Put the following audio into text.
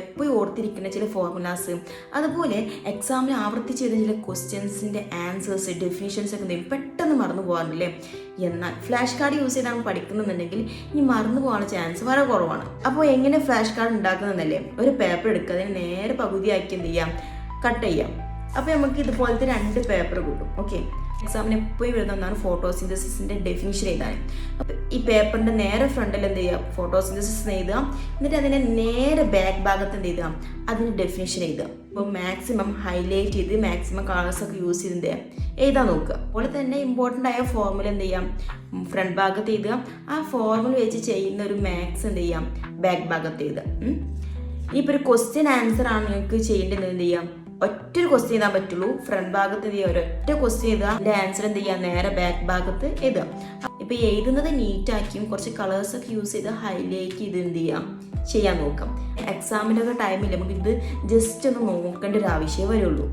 എപ്പോഴും ഓർത്തിരിക്കുന്ന ചില ഫോർമുലാസ്, അതുപോലെ എക്സാമിന് ആവർത്തിച്ച് ചെയ്ത ചില ക്വസ്റ്റ്യൻസിൻ്റെ ആൻസേഴ്സ്, ഡെഫിനിഷൻസ് ഒക്കെ എന്തെങ്കിലും പെട്ടെന്ന് മറന്നു പോകാറില്ലേ? എന്നാൽ ഫ്ലാഷ് കാർഡ് യൂസ് ചെയ്താണ് പഠിക്കുന്നുണ്ടെങ്കിൽ ഇനി മറന്നു പോകാനുള്ള ചാൻസ് വളരെ കുറവാണ്. അപ്പോൾ എങ്ങനെ ഫ്ലാഷ് കാർഡ് ഉണ്ടാക്കുന്നതല്ലേ? ഒരു പേപ്പർ എടുക്കുക, അതിന് നേരെ പകുതിയാക്കി എന്ത് ചെയ്യാം, കട്ട് ചെയ്യാം. അപ്പോൾ നമുക്ക് ഇതുപോലത്തെ 2 പേപ്പർ കിട്ടും. ഓക്കെ, എക്സാമിന് എപ്പോഴും എഴുതുന്നതാണ് ഫോട്ടോസിന്തസിസിൻ്റെ ഡെഫിനിഷൻ എഴുതാൻ. അപ്പോൾ ഈ പേപ്പറിൻ്റെ നേരെ ഫ്രണ്ടിൽ എന്ത് ചെയ്യുക, ഫോട്ടോസിന്തസിസ് എഴുതുക. എന്നിട്ട് അതിൻ്റെ നേരെ ബാക്ക് ഭാഗത്ത് എന്ത് ചെയ്യുക, അതിന് ഡെഫിനിഷൻ എഴുതുക. അപ്പോൾ മാക്സിമം ഹൈലൈറ്റ് ചെയ്ത് മാക്സിമം കളേഴ്സൊക്കെ യൂസ് ചെയ്ത് എഴുതാൻ നോക്കുക. അതുപോലെ തന്നെ ഇമ്പോർട്ടൻ്റ് ആയ ഫോർമുല എന്ത് ചെയ്യാം, ഫ്രണ്ട് ഭാഗത്ത് എഴുതുക. ആ ഫോർമുല വെച്ച് ചെയ്യുന്ന ഒരു മാത്സ് എന്ത് ചെയ്യാം, ബാക്ക് ഭാഗത്ത് എഴുതുക. ഇപ്പോൾ ഒരു ക്വസ്റ്റ്യൻ ആൻസർ ആണ് നിങ്ങൾക്ക് ചെയ്യേണ്ടത്, എന്ത് ചെയ്യാം, ഒറ്റൊരു ക്വസ്റ്റ്യൻ എഴുതാൻ പറ്റുള്ളൂ. ഫ്രണ്ട് ഭാഗത്ത് എന്ത് ചെയ്യുക, ഒരൊറ്റ ക്വസ്റ്റ്യൻ എഴുതുക, അതിൻ്റെ ആൻസർ എന്ത് ചെയ്യുക, നേരെ ബാക്ക് ഭാഗത്ത് എഴുതുക. ഇപ്പോൾ എഴുതുന്നത് നീറ്റാക്കിയും കുറച്ച് കളേഴ്സൊക്കെ യൂസ് ചെയ്ത് ഹൈലൈറ്റ് ചെയ്ത് എന്ത് ചെയ്യാം, ചെയ്യാൻ നോക്കാം. എക്സാമിൻ്റെ ഒക്കെ ടൈമിൽ നമുക്ക് ഇത് ജസ്റ്റ് ഒന്ന് നോക്കേണ്ട ഒരു ആവശ്യമേ വരുള്ളൂ.